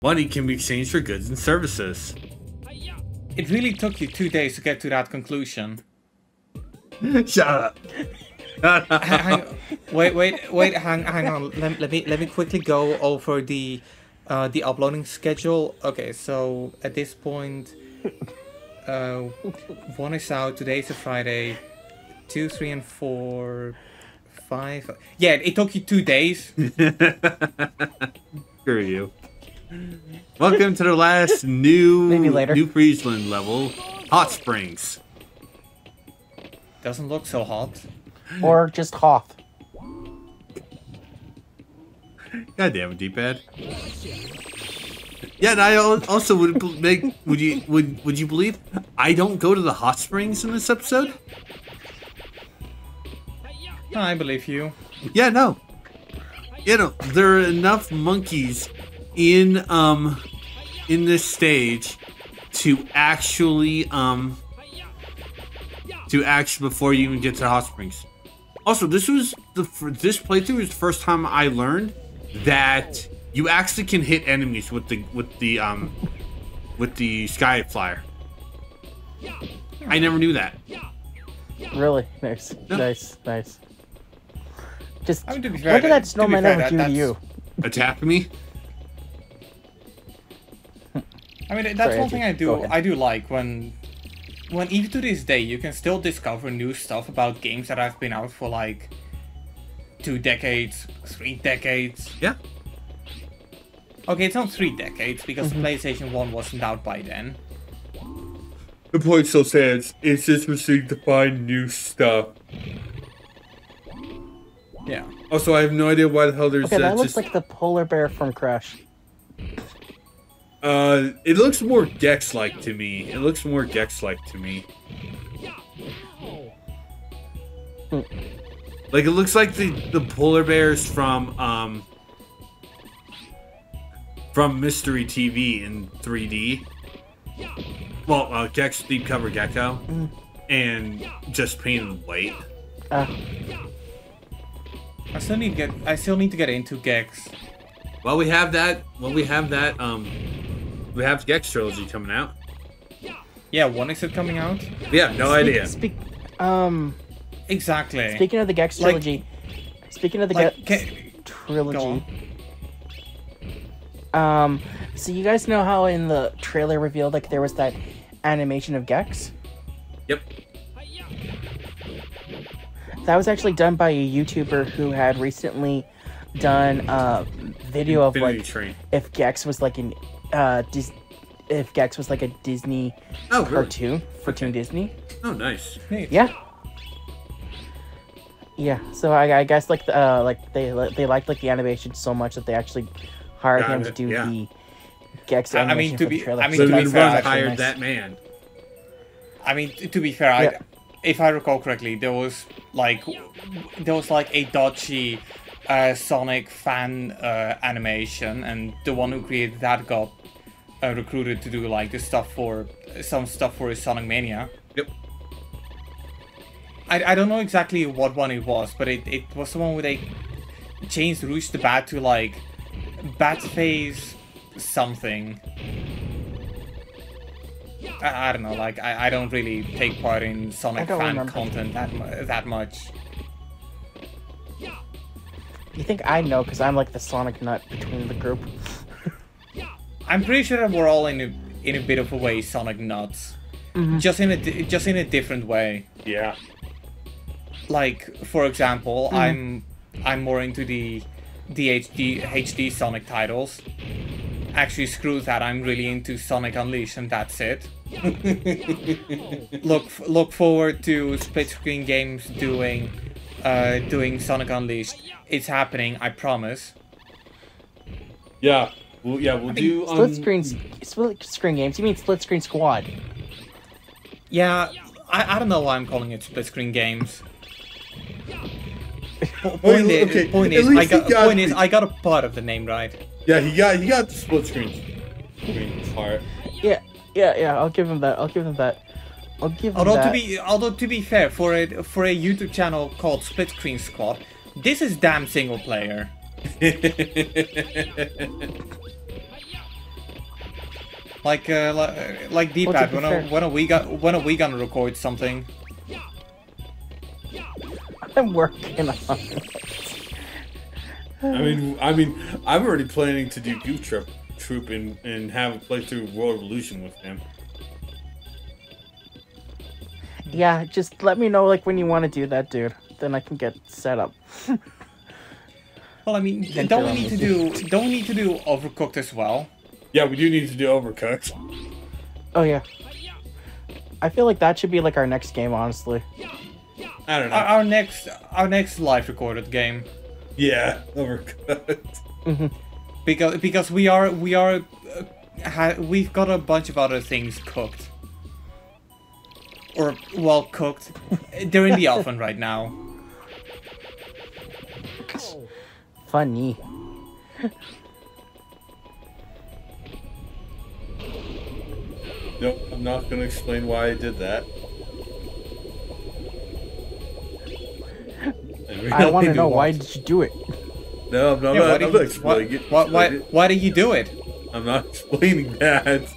Money can be exchanged for goods and services. It really took you 2 days to get to that conclusion. Shut up. Wait, hang on. Let me quickly go over the uploading schedule. Okay, so at this point, 1 is out. Today's a Friday. 2, 3, and 4, 5. Yeah, it took you 2 days. Screw you. Welcome to the last Maybe later. New Friesland level, Hot Springs. Doesn't look so hot. Or just Hoth. God damn it, D-pad. Yeah, and I also would make. Would you believe I don't go to the hot springs in this episode? I believe you. Yeah, no. You know, there are enough monkeys in this stage to actually before you even get to the hot springs. Also, this playthrough is the first time I learned that you actually can hit enemies with the sky flyer. I never knew that. Really? Nice. No. Nice. Just, I mean, to be fair, what did that to be snowman fair, ever do to you? Attack me? I mean, that's Sorry, one thing Andrew. Go ahead. I do like when even to this day you can still discover new stuff about games that have been out for like 2 decades, 3 decades. Yeah. Okay, it's not 3 decades because PlayStation 1 wasn't out by then. The point still stands. It's just proceeding to find new stuff. Yeah. Also, I have no idea why the hell there's Okay, that looks like the polar bear from Crash. It looks more Gex-like to me. Like, it looks like the polar bears from Mystery TV in 3D. Well, Gex Deep Cover Gecko. And just painted white. I still need to get into Gex. Well, we have that. We have Gex Trilogy coming out. Yeah, when is it coming out? Yeah, no idea. Exactly. Speaking of the Gex trilogy, Go so you guys know how in the trailer revealed like there was that animation of Gex? Yep. That was actually done by a YouTuber who had recently done a video of Infinity like Train. if Gex was like a Disney cartoon for Toon Disney. Oh, nice. Yeah. Yeah, so I guess like they liked like the animation so much that they actually hired him to do the Gex animation for the trailer. So to be fair, hired nice. that man. I mean, to be fair, if I recall correctly, there was like a dodgy Sonic fan animation, and the one who created that got recruited to do like some stuff for his Sonic Mania. Yep. I don't know exactly what one it was, but it was the one where they changed Rouge the Bat to like Batface something. I don't know, like I don't really take part in Sonic fan content that much. You think I know because I'm like the Sonic nut between the group. I'm pretty sure that we're all in a bit of a way Sonic nuts, just in a different way. Yeah. Like, for example, I'm more into the HD Sonic titles. Actually, screw that. I'm really into Sonic Unleashed, and that's it. Look forward to Split Screen Games doing Sonic Unleashed. It's happening, I promise. Yeah. We'll do Split screen games. You mean Split Screen Squad? Yeah, I don't know why I'm calling it Split Screen Games. Point is, I got a part of the name right. Yeah, he got the split screen part. Yeah. I'll give him that. Although to be fair, for a YouTube channel called Split Screen Squad, this is damn single player. Like D-pad. When are we gonna record something? I'm working on it. I mean, I'm already planning to do Goof Troop and have a playthrough World Revolution with him. Yeah, just let me know like when you want to do that, dude. Then I can get set up. Well, I mean, don't we need to do Overcooked as well? Yeah, we do need to do Overcooked. Oh yeah. I feel like that should be like our next game, honestly. I don't know. Our next live recorded game. Yeah, Overcooked. Because we've got a bunch of other things cooked. Or, well, cooked. They're in the oven right now. Funny. Nope, I'm not going to explain why I did that. I want to know, why did you do it? No, I'm not explaining it. Why did you do it? I'm not explaining that.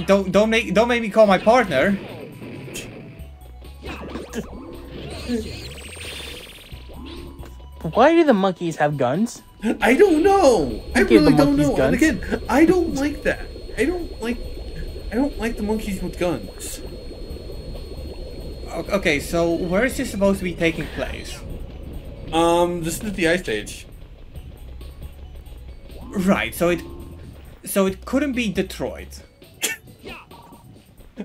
Don't make me call my partner. Why do the monkeys have guns? I don't know. I really don't know. And again, I don't like that. I don't like the monkeys with guns. Okay, so where is this supposed to be taking place? This is the Ice Age. Right. So it couldn't be Detroit.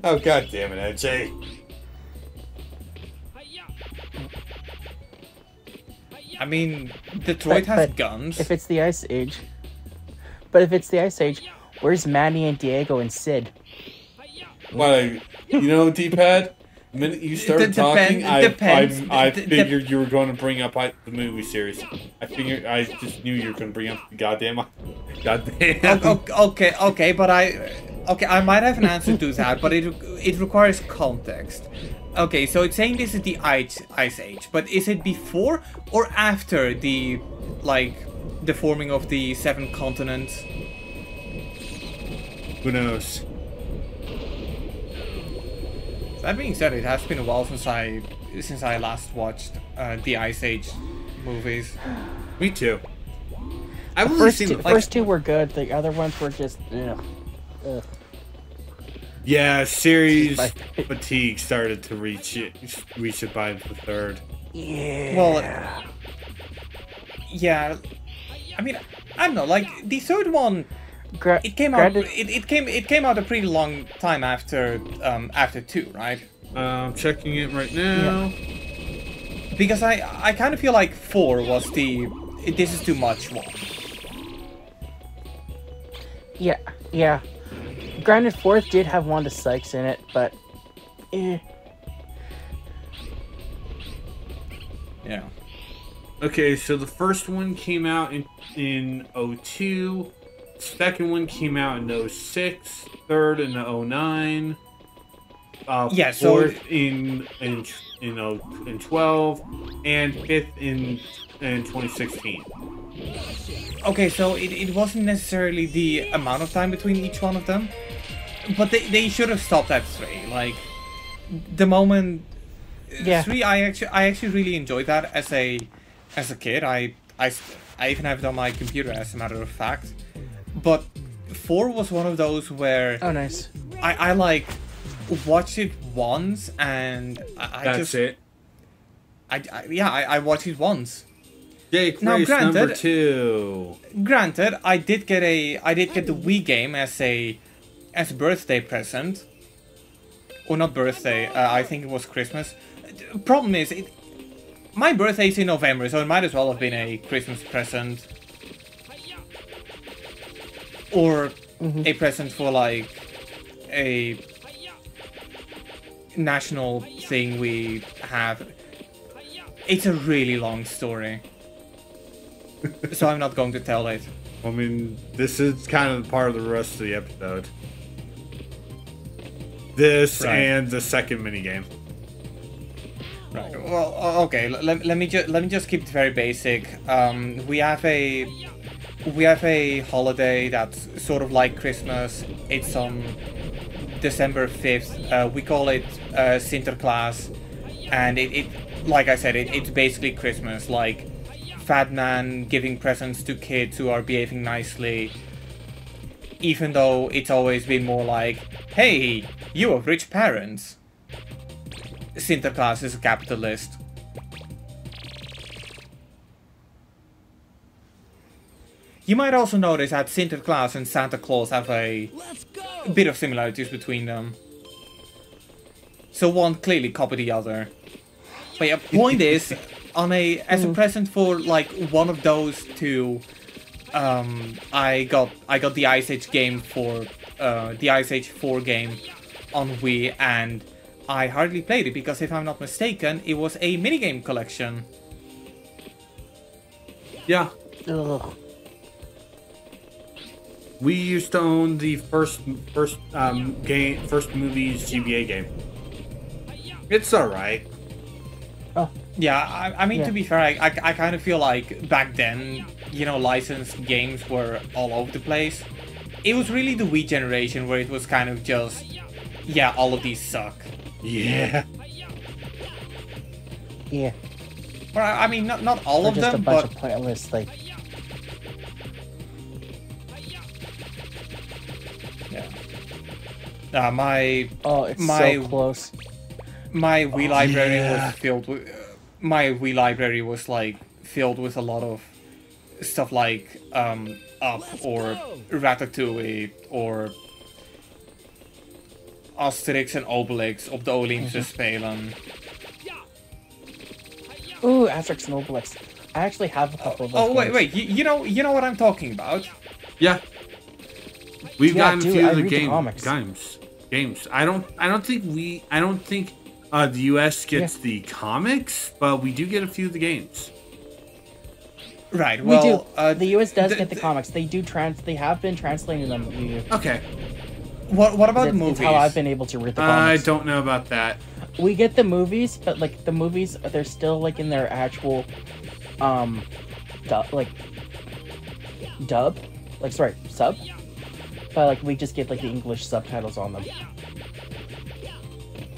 Oh, god damn it, AJ. I mean, Detroit has guns. If it's the Ice Age... But if it's the Ice Age, where's Manny and Diego and Sid? Well, you know, D-pad, the minute you started talking, I figured you were going to bring up the movie series. I just knew you were going to bring up the goddamn... Okay, but I might have an answer to that, but it requires context. Okay, so it's saying this is the Ice Age, but is it before or after the forming of the 7 continents? Who knows? That being said, it has been a while since I last watched the Ice Age movies. Me too. The first two were good. The other ones were just Yeah, series fatigue started to reach it by the third. Yeah. Well, yeah. I mean, I don't know. Like the third one, it came out. It came out a pretty long time after 2, right? I'm checking it right now. Yeah. Because I kind of feel like 4 was the this is too much one. Yeah. Granted, 4th did have Wanda Sykes in it, but... Yeah. Okay, so the first one came out in 02, second one came out in 06, third in 09, yeah, so fourth in 12, and fifth in 2016. Okay, so it wasn't necessarily the amount of time between each one of them, but they should have stopped at 3. Like the moment 3, I actually really enjoyed that as a kid. I even have it on my computer, as a matter of fact. But 4 was one of those where nice. I like watched it once and I watched it once. Jake Race number 2. Granted, I did get the Wii game as a birthday present, or not birthday. I think it was Christmas. Problem is, my birthday's in November, so it might as well have been a Christmas present, or a present for like a national thing we have. It's a really long story. So I'm not going to tell it. I mean, this is kind of part of the rest of the episode. This and the second minigame. Right. Well, okay. Let me just keep it very basic. We have a we have a holiday that's sort of like Christmas. It's on December 5th. We call it Sinterklaas, and it like I said, it's basically Christmas. Like Fat Man giving presents to kids who are behaving nicely. Even though it's always been more like, hey, you have rich parents. Sinterklaas is a capitalist. You might also notice that Sinterklaas and Santa Claus have a bit of similarities between them. So one clearly copied the other. But yeah, point is, as a present for like one of those two, I got the Ice Age game for the Ice Age 4 game on Wii, and I hardly played it because if I'm not mistaken, it was a minigame collection. Yeah. Ugh. We used to own the first movies GBA game. It's alright. Oh. Yeah, I mean, to be fair, I kind of feel like back then, you know, licensed games were all over the place. It was really the Wii generation where it was kind of just, yeah, all of these suck. Yeah. Yeah. Well, I mean, not all of them, just a bunch of pointless, like... Yeah. Oh, so close. My Wii library was filled with... my Wii library was, like, filled with a lot of stuff like, Up, or Ratatouille, or Asterix and Obelix op de Olympische Spelen. Ooh, Asterix and Obelix. I actually have a couple of those. Oh, wait, you know what I'm talking about? Yeah. We've gotten a few of the games. I don't think the US gets the comics, but we do get a few of the games. Right. Well, we do. The US does get the comics. They do They have been translating them. Okay. What about the movies? It's how I've been able to read the comics. I don't know about that. We get the movies, but like the movies, they're still like in their actual, sub. But like we just get like the English subtitles on them.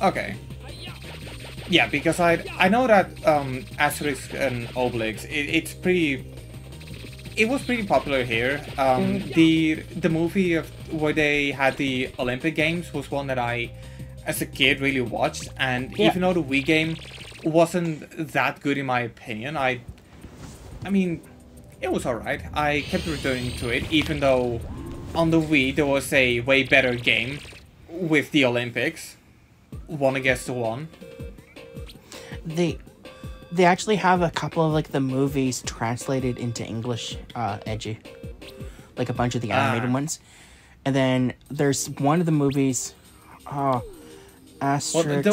Okay. Yeah, because I know that Asterix and Obelix, it was pretty popular here. The movie where they had the Olympic Games was one that I, as a kid, really watched, and even though the Wii game wasn't that good in my opinion, I mean, it was alright. I kept returning to it, even though on the Wii there was a way better game with the Olympics, 1-against-1. They actually have a couple of like the movies translated into English, edgy, like a bunch of the animated ones, and then there's one of the movies, Asterix. Well,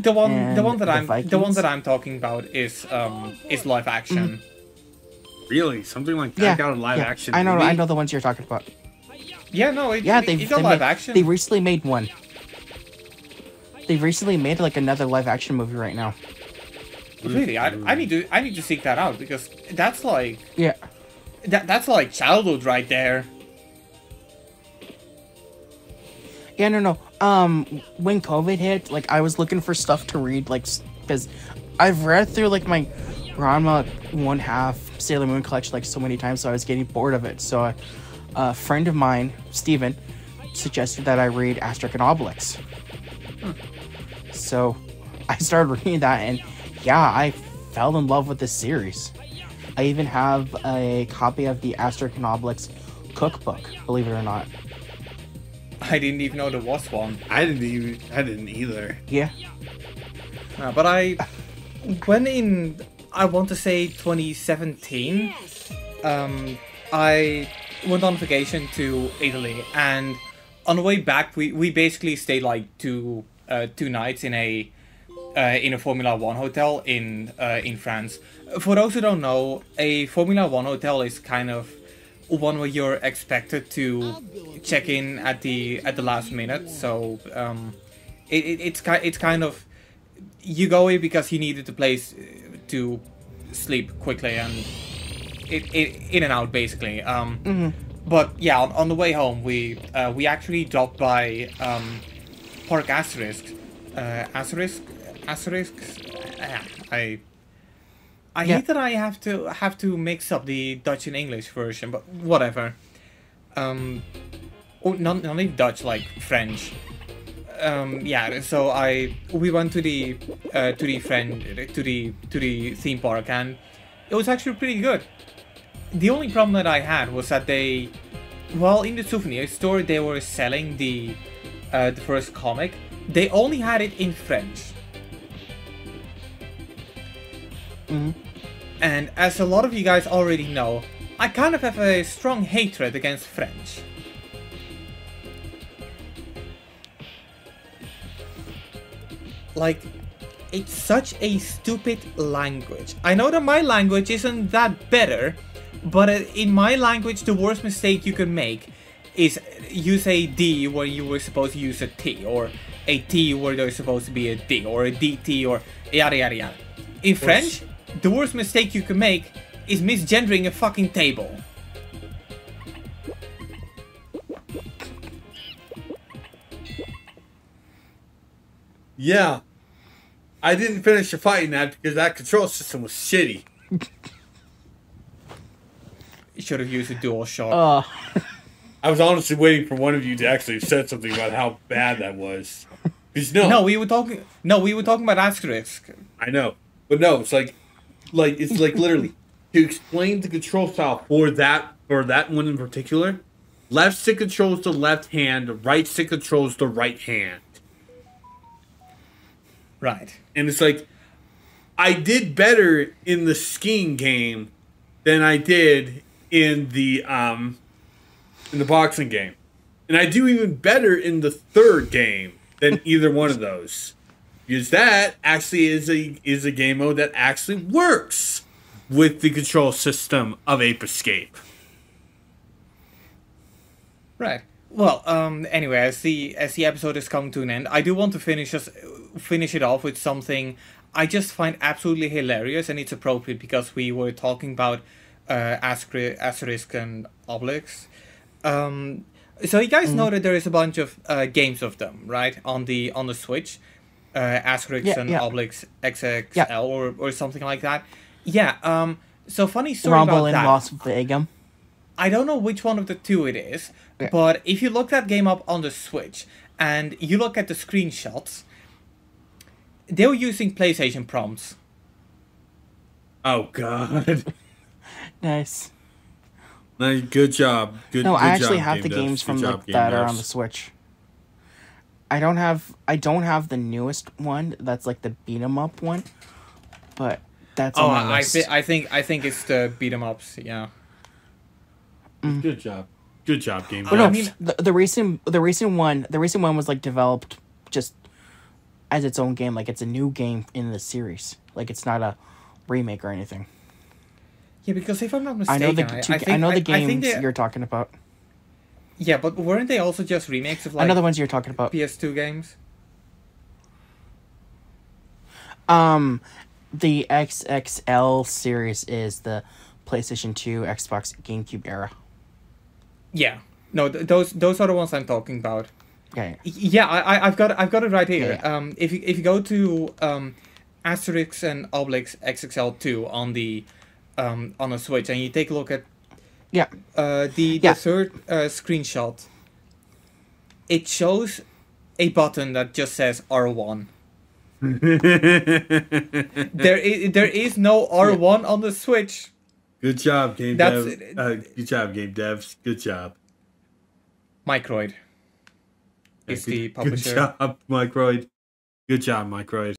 the one that I'm talking about is live action. Really, something like that got a live action. I know the ones you're talking about. Yeah, no, it's live action. They recently made one. They recently made like another live action movie right now. Really, I need to seek that out because that's like that's like childhood right there. Yeah, no. When COVID hit, like I was looking for stuff to read, like because I've read through like my Ranma 1/2 Sailor Moon collection like so many times, so I was getting bored of it. So a friend of mine, Steven, suggested that I read Asterix and Obelix. So I started reading that, and I fell in love with this series. I even have a copy of the Asterix and Obelix cookbook, believe it or not. I didn't even know there was one. I didn't either. Yeah. But when in, I want to say 2017, I went on vacation to Italy, and on the way back, we basically stayed like two nights in a Formula One hotel in France. For those who don't know, a Formula One hotel is kind of one where you're expected to check in at the last minute. So it's kind of, you go in because you needed a place to sleep quickly, and in and out basically. But yeah, on the way home, we actually dropped by Park Asterisk. Asterisks. I hate that I have to mix up the Dutch and English version, but whatever. Oh, not even Dutch, like French. Yeah. So we went to the theme park, and it was actually pretty good. The only problem that I had was that in the souvenir store they were selling the first comic. They only had it in French. And as a lot of you guys already know, I kind of have a strong hatred against French. Like, it's such a stupid language. I know that my language isn't that better, but in my language the worst mistake you can make is use a D where you were supposed to use a T, or a T where there's supposed to be a D, or a DT, or yada yada yada. In French, the worst mistake you can make is misgendering a fucking table. Yeah. I didn't finish the fighting that because that control system was shitty. You should have used a DualShock. I was honestly waiting for one of you to actually say something about how bad that was. No, we were talking about Asterisk. I know. But no, it's like literally to explain the control style for that one in particular. Left stick controls the left hand, right stick controls the right hand. Right. And it's like, I did better in the skiing game than I did in the boxing game. And I do even better in the third game than either one of those. Because that actually is a game mode that actually works with the control system of Ape Escape. Right. Well, anyway, as the episode is coming to an end, I do want to finish it off with something I just find absolutely hilarious, and it's appropriate because we were talking about Asterisk and Obelix. So you guys know that there is a bunch of games of them, right? On the Switch, Asterisk and Obelix XXL or something like that. Yeah. So funny story Rumble about that. and Las Vegas. I don't know which one of the two it is, but if you look that game up on the Switch and you look at the screenshots, they were using PlayStation prompts. Oh God! Nice. No, good job. I actually have the games from that are on the Switch. I don't have the newest one. That's like the beat 'em up one, but that's on my list. I think it's the beat 'em ups. Yeah. Good job, Game. But no, I mean the recent one was like developed just as its own game. Like it's a new game in the series. Like it's not a remake or anything. Yeah, because if I'm not mistaken, I know the games you're talking about. Yeah, but weren't they also just remakes of like? I know the ones you're talking about. PS2 games. The XXL series is the PlayStation 2, Xbox, GameCube era. Yeah, no, those are the ones I'm talking about. Okay. Yeah, I've got it right here. Yeah. If you go to Asterix and Obelix XXL2 on the Switch and you take a look at the third screenshot, it shows a button that just says R1. there is no R1 on the Switch. Good job, game devs. Good job, game devs. Good job. Microid is the publisher. Good job, Microid. Good job, Microid.